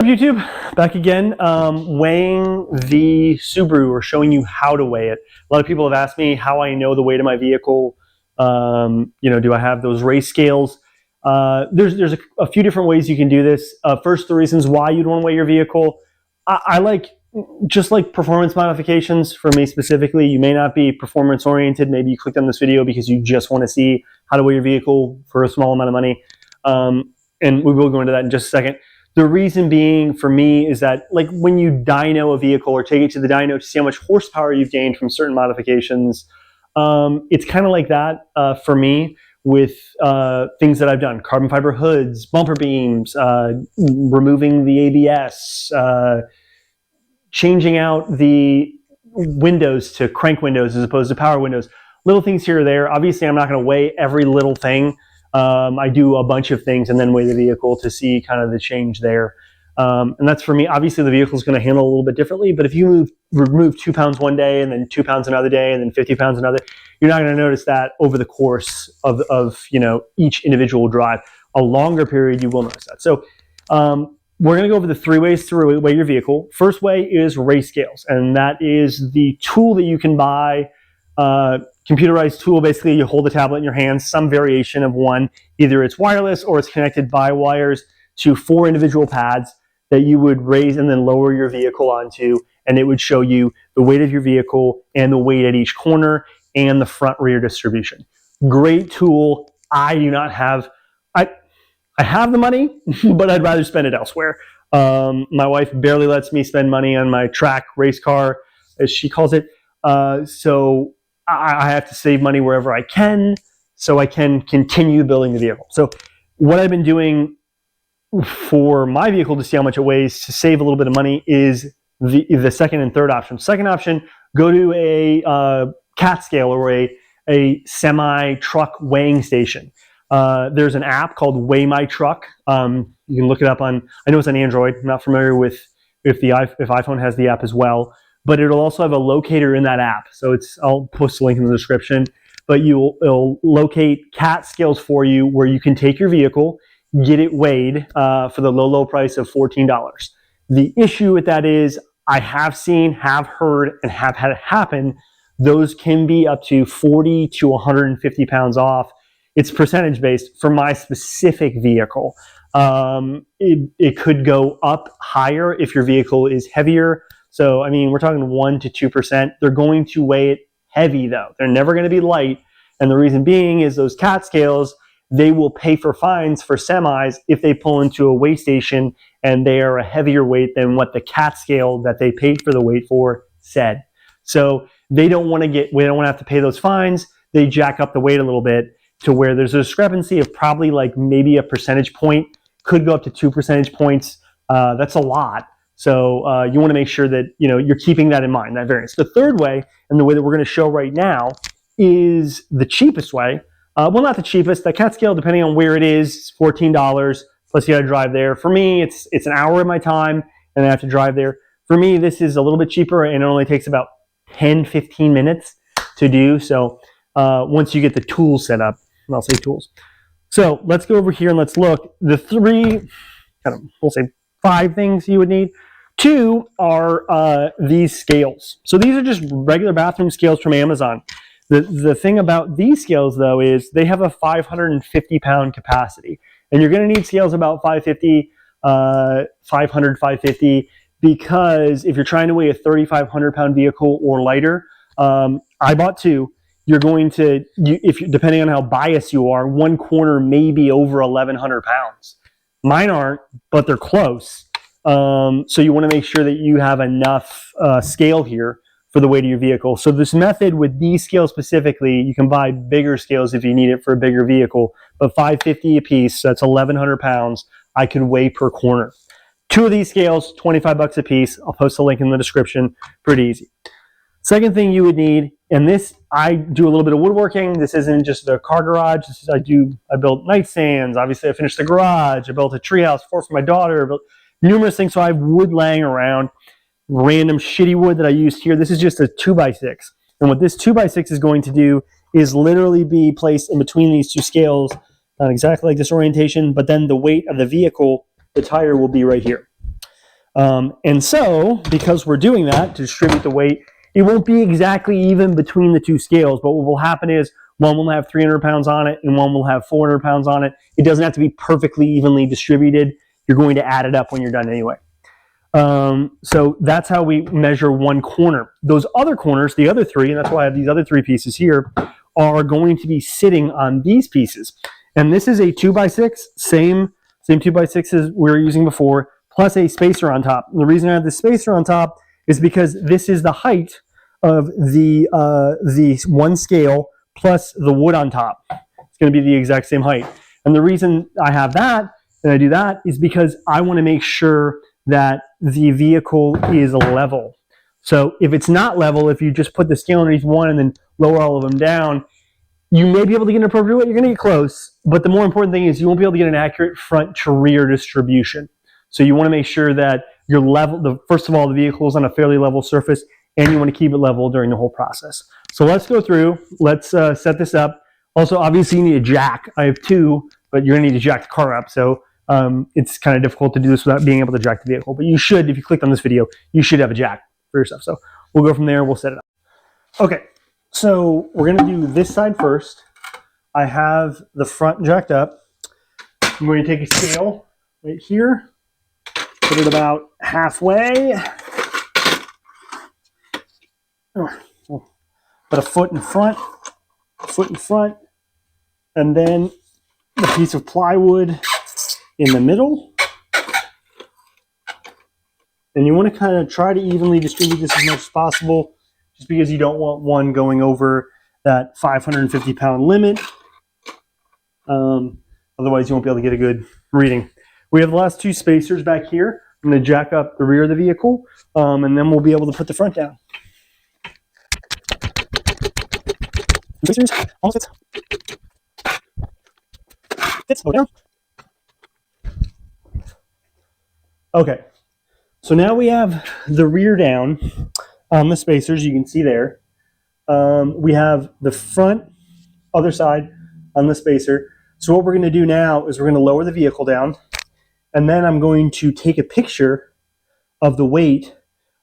YouTube, back again, weighing the Subaru, or showing you how to weigh it. A lot of people have asked me how I know the weight of my vehicle. Do I have those race scales? There's a few different ways you can do this. First, the reasons why you'd want to weigh your vehicle. I like, just like performance modifications, for me specifically, you may not be performance oriented. Maybe you clicked on this video because you just want to see how to weigh your vehicle for a small amount of money. And we will go into that in just a second. The reason being for me is that, like, when you dyno a vehicle or take it to the dyno to see how much horsepower you've gained from certain modifications, it's kind of like that for me with things that I've done. Carbon fiber hoods, bumper beams, removing the ABS, changing out the windows to crank windows as opposed to power windows. Little things here or there. Obviously, I'm not going to weigh every little thing. I do a bunch of things and then weigh the vehicle to see kind of the change there. And that's for me. Obviously, the vehicle is going to handle a little bit differently, but if you remove 2 pounds one day and then 2 pounds another day and then 50 pounds another, you're not going to notice that over the course of each individual drive. A longer period, you will notice that. So we're going to go over the 3 ways to weigh your vehicle. First way is race scales, and that is the tool that you can buy. Computerized tool. Basically, you hold the tablet in your hands, some variation of one. Either it's wireless or it's connected by wires to 4 individual pads that you would raise and then lower your vehicle onto, and it would show you the weight of your vehicle and the weight at each corner and the front rear distribution. Great tool. I do not have, I have the money, but I'd rather spend it elsewhere. My wife barely lets me spend money on my track race car, as she calls it. So I have to save money wherever I can so I can continue building the vehicle. So what I've been doing for my vehicle to see how much it weighs to save a little bit of money is the second and third option. Second option, go to a CAT scale or a semi-truck weighing station. There's an app called Weigh My Truck. You can look it up on, I know it's on Android. I'm not familiar with if iPhone has the app as well. But it'll also have a locator in that app. So I'll post a link in the description, but it'll locate CAT scales for you where you can take your vehicle, get it weighed for the low price of $14. The issue with that is I have seen, have heard, and have had it happen. Those can be up to 40 to 150 pounds off. It's percentage based for my specific vehicle. It could go up higher if your vehicle is heavier. So, I mean, we're talking 1 to 2%. They're going to weigh it heavy, though. They're never going to be light. And the reason being is those CAT scales, they will pay for fines for semis if they pull into a weigh station and they are a heavier weight than what the CAT scale that they paid for the weight for said. So we don't want to have to pay those fines. They jack up the weight a little bit to where there's a discrepancy of probably like maybe a percentage point, could go up to 2 percentage points. That's a lot. So you want to make sure that you're keeping that in mind, that variance. The third way, and the way that we're going to show right now, is the cheapest way. Well, not the cheapest. The CAT scale, depending on where it is $14. Plus you got to drive there. For me, it's an hour of my time, and I have to drive there. For me, this is a little bit cheaper, and it only takes about 10-15 minutes to do. So once you get the tools set up, and I'll say tools. So let's go over here and let's look. The 3, we'll say 5 things you would need. 2 are these scales. So these are just regular bathroom scales from Amazon. The thing about these scales, though, is they have a 550-pound capacity. And you're going to need scales about 550, 500, 550, because if you're trying to weigh a 3,500-pound vehicle or lighter, I bought 2. You're going to, depending on how biased you are, one corner may be over 1,100 pounds. Mine aren't, but they're close. So you want to make sure that you have enough scale here for the weight of your vehicle. So this method with these scales specifically, you can buy bigger scales if you need it for a bigger vehicle, but 550 a piece, so that's 1,100 pounds, I could weigh per corner. 2 of these scales, 25 bucks a piece. I'll post a link in the description. Pretty easy. Second thing you would need, and this, I do a little bit of woodworking. This isn't just a car garage. I built nightstands. Obviously, I finished the garage. I built a treehouse for my daughter. I built numerous things. So I have wood laying around, random shitty wood that I used here. This is just a 2x6. And what this 2x6 is going to do is literally be placed in between these 2 scales, not exactly like this orientation, but then the weight of the vehicle, the tire will be right here. And so, because we're doing that to distribute the weight, it won't be exactly even between the two scales, but what will happen is one will have 300 pounds on it and one will have 400 pounds on it. It doesn't have to be perfectly evenly distributed. You're going to add it up when you're done anyway. So that's how we measure one corner. Those other corners, the other three, and that's why I have these other three pieces here, are going to be sitting on these pieces. And this is a 2x6, same 2x6 as we were using before, plus a spacer on top. And the reason I have the spacer on top is because this is the height of the one scale plus the wood on top. It's going to be the exact same height. And the reason I have that and I do that is because I want to make sure that the vehicle is level. So if it's not level, if you just put the scale underneath one and then lower all of them down, you may be able to get an appropriate weight. You're going to get close, but the more important thing is you won't be able to get an accurate front to rear distribution. So you want to make sure that you're level. First of all, the vehicle is on a fairly level surface, and you want to keep it level during the whole process. So let's go through. Let's set this up. Also, obviously, you need a jack. I have two, but you're going to need to jack the car up. So it's kind of difficult to do this without being able to jack the vehicle. But you should, if you clicked on this video, you should have a jack for yourself. So we'll go from there. We'll set it up. Okay. So we're going to do this side first. I have the front jacked up. I'm going to take a scale right here, put it about halfway, put a foot in front, and then the piece of plywood in the middle. And you want to kind of try to evenly distribute this as much as possible, just because you don't want one going over that 550-pound limit. Otherwise, you won't be able to get a good reading. We have the last two spacers back here. I'm going to jack up the rear of the vehicle, and then we'll be able to put the front down. Spacers, almost fits. Fits, go down. Okay, so now we have the rear down on the spacers, you can see there. We have the front, other side on the spacer. So what we're going to do now is we're going to lower the vehicle down, and then I'm going to take a picture of the weight,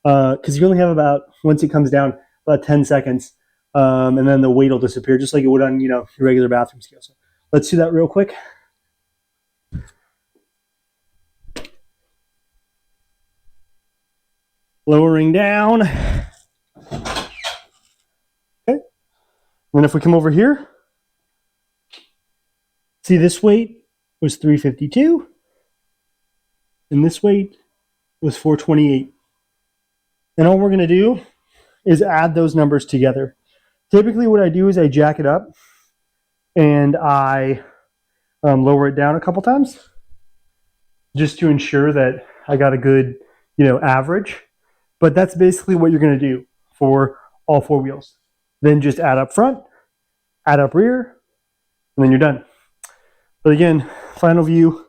because you only have about, once it comes down, about 10 seconds, and then the weight will disappear, just like it would on, your regular bathroom scale. So let's do that real quick. Lowering down. Okay. And then if we come over here, see, this weight was 352, and this weight was 428. And all we're going to do is add those numbers together. Typically what I do is I jack it up and I lower it down a couple times just to ensure that I got a good, average. But that's basically what you're going to do for all four wheels. Then just add up front, add up rear, and then you're done. But again, final view.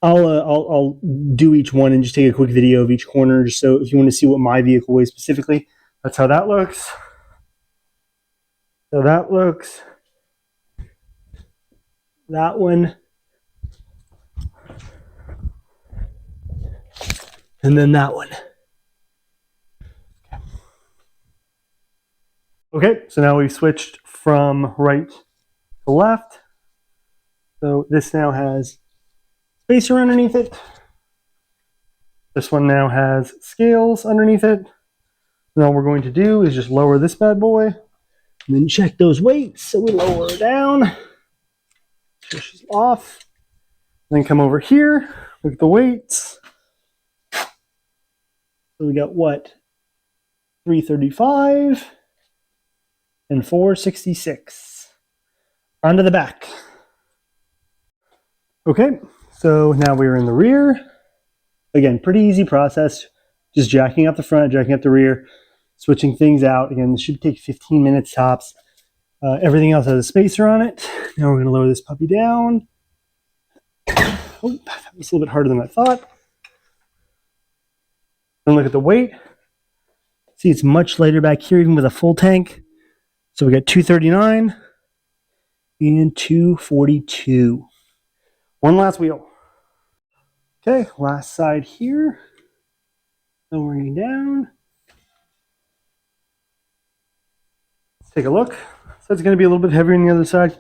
I'll do each one and just take a quick video of each corner, just so if you want to see what my vehicle weighs specifically. That's how that looks. So that looks. That one. And then that one. Okay, so now we've switched from right to left. So this now has spacer underneath it. This one now has scales underneath it. And all we're going to do is just lower this bad boy and then check those weights. So we lower her down. So she's off. Then come over here, look at the weights. So we got what? 335 and 466. Onto the back. Okay, so now we're in the rear. Again, pretty easy process. Just jacking up the front, jacking up the rear, switching things out. Again, this should take 15 minutes tops. Everything else has a spacer on it. Now we're going to lower this puppy down. Oh, that was a little bit harder than I thought. And look at the weight. See, it's much lighter back here, even with a full tank. So we got 239 and 242. One last wheel. Okay, last side here. Lowering down. Let's take a look. So it's going to be a little bit heavier on the other side.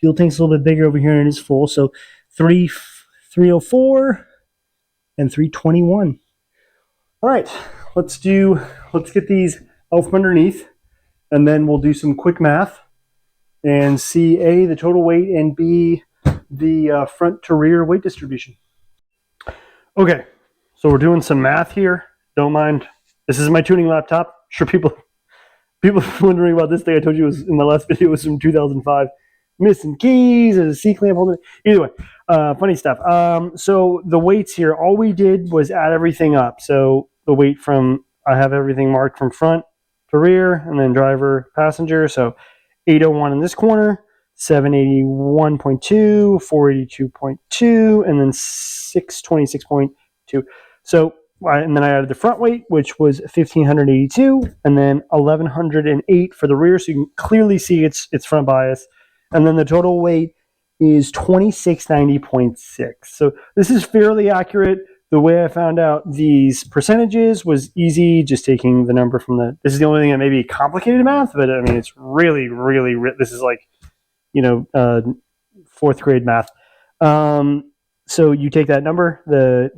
Fuel tank's a little bit bigger over here and it's full. So 304 and 321. All right, let's get these out from underneath, and then we'll do some quick math and see A, the total weight, and B, the front to rear weight distribution. Okay, so we're doing some math here. Don't mind. This is my tuning laptop. I'm sure people wondering about this thing. I told you it was in my last video. It was from 2005. Missing keys. There's a C-clamp holding it. Either way, funny stuff. So the weights here, all we did was add everything up. So the weight from, I have everything marked from front to rear, and then driver, passenger. So 801 in this corner, 781.2, 482.2, and then 626.2. So, and then I added the front weight, which was 1,582, and then 1,108 for the rear, so you can clearly see its front bias. And then the total weight is 2690.6. So this is fairly accurate. The way I found out these percentages was easy, just taking the number from the, this is the only thing that may be complicated math, but I mean, it's really, this is like, fourth grade math. So you take that number, the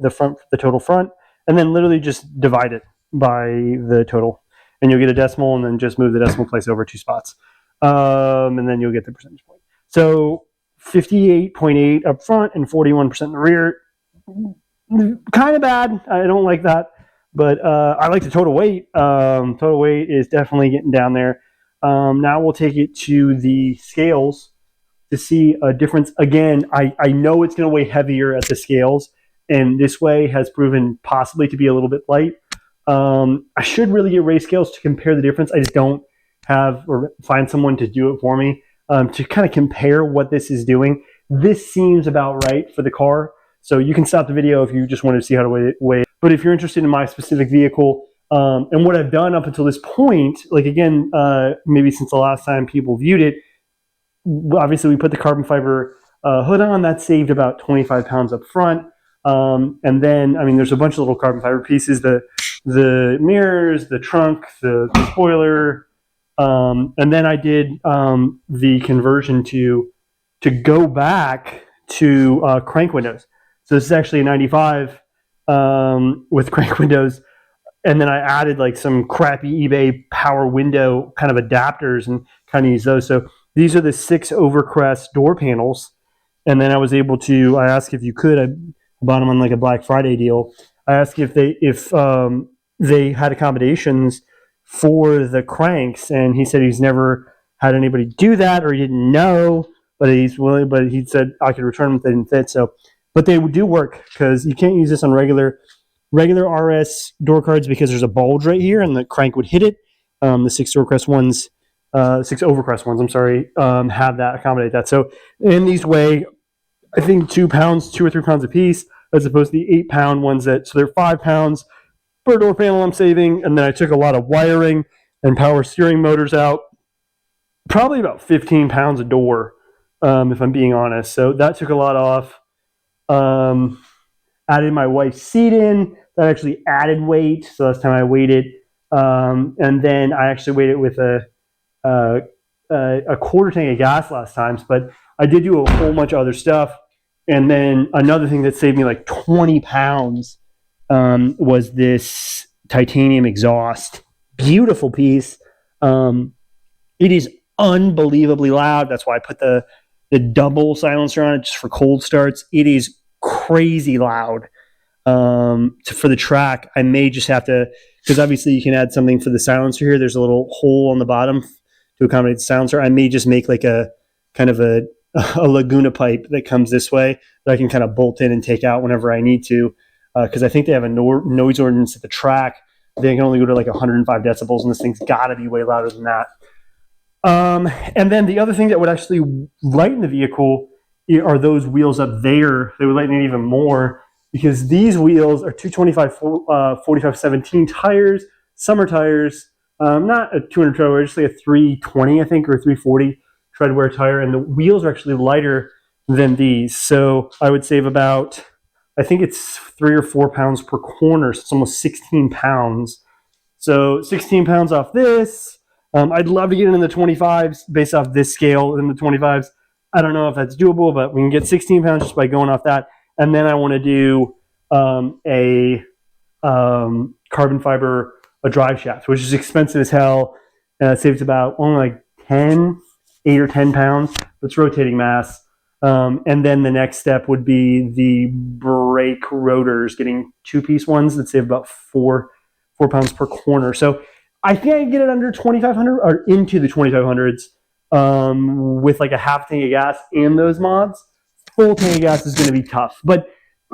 total front, and then literally just divide it by the total, and you'll get a decimal, and then just move the decimal place over 2 spots. And then you'll get the percentage point. So 58.8 up front and 41% in the rear. Kind of bad. I don't like that, but I like the total weight. Total weight is definitely getting down there. Now we'll take it to the scales to see a difference. Again, I know it's going to weigh heavier at the scales, and this way has proven possibly to be a little bit light. I should really get race scales to compare the difference. I just don't have or find someone to do it for me to kind of compare what this is doing. This seems about right for the car. So you can stop the video if you just want to see how to weigh it. But if you're interested in my specific vehicle and what I've done up until this point, like again, maybe since the last time people viewed it, obviously we put the carbon fiber hood on. That saved about 25 pounds up front. And then, I mean, there's a bunch of little carbon fiber pieces, the mirrors, the trunk, the spoiler. And then I did the conversion to go back to crank windows. So this is actually a 95 with crank windows. And then I added like some crappy eBay power window kind of adapters and kind of use those. So these are the 6 overcrest door panels. And then I was able to, I asked if you could, I bought them on like a Black Friday deal. I asked if they had accommodations for the cranks, and he said he's never had anybody do that, or he didn't know, but he's willing, but he said I could return them if they didn't fit. So, but they do work, because you can't use this on regular RS door cards because there's a bulge right here and the crank would hit it. The 6 overcrest ones, I'm sorry, have that, accommodate that. So in these weigh, I think 2 or 3 pounds a piece, as opposed to the 8-pound ones so they're 5 pounds per door panel I'm saving. And then I took a lot of wiring and power steering motors out, probably about 15 pounds a door, if I'm being honest. So that took a lot off. Added my wife's seat in. That actually added weight. So last time I weighed it. And then I actually weighed it with a quarter tank of gas last time. But I did do a whole bunch of other stuff. And then another thing that saved me like 20 pounds was this titanium exhaust. Beautiful piece. It is unbelievably loud. That's why I put the double silencer on it just for cold starts. It is crazy loud. For the track, I may just have to, because obviously you can add something for the silencer here. There's a little hole on the bottom to accommodate the silencer. I may just make like a kind of a Laguna pipe that comes this way that I can kind of bolt in and take out whenever I need to, because I think they have a noise ordinance at the track. They can only go to like 105 decibels, and this thing's got to be way louder than that. And then the other thing that would actually lighten the vehicle are those wheels up there. They would lighten it even more, because these wheels are 225 45/17 tires, summer tires, not a 200 tread, just like a 320, I think, or 340 tread wear tire. And the wheels are actually lighter than these. So I would save about I think it's 3 or 4 pounds per corner. So it's almost 16 pounds. So 16 pounds off this. I'd love to get it in the 25s based off this scale in the 25s. I don't know if that's doable, but we can get 16 pounds just by going off that. And then I want to do a carbon fiber drive shaft, which is expensive as hell. It saves about only like 8 or 10 pounds. It's rotating mass. And then the next step would be the brake rotors, getting 2-piece ones that save about 4 pounds per corner. So I think I can get it under 2,500 or into the 2,500s with like a half tank of gas and those mods. Full tank of gas is going to be tough. But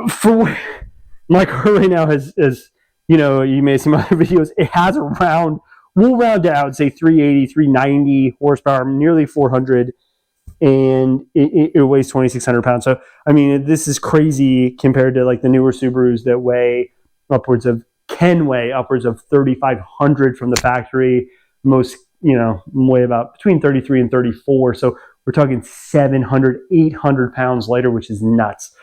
for my car right now has, you know, you may see my other videos, it has around, we'll round it out, say 380, 390 horsepower, nearly 400. And it weighs 2,600 pounds. So, I mean, this is crazy compared to like the newer Subarus that can weigh upwards of 3,500 from the factory. Most, you know, weigh about between 33 and 34. So we're talking 700, 800 pounds lighter, which is nuts.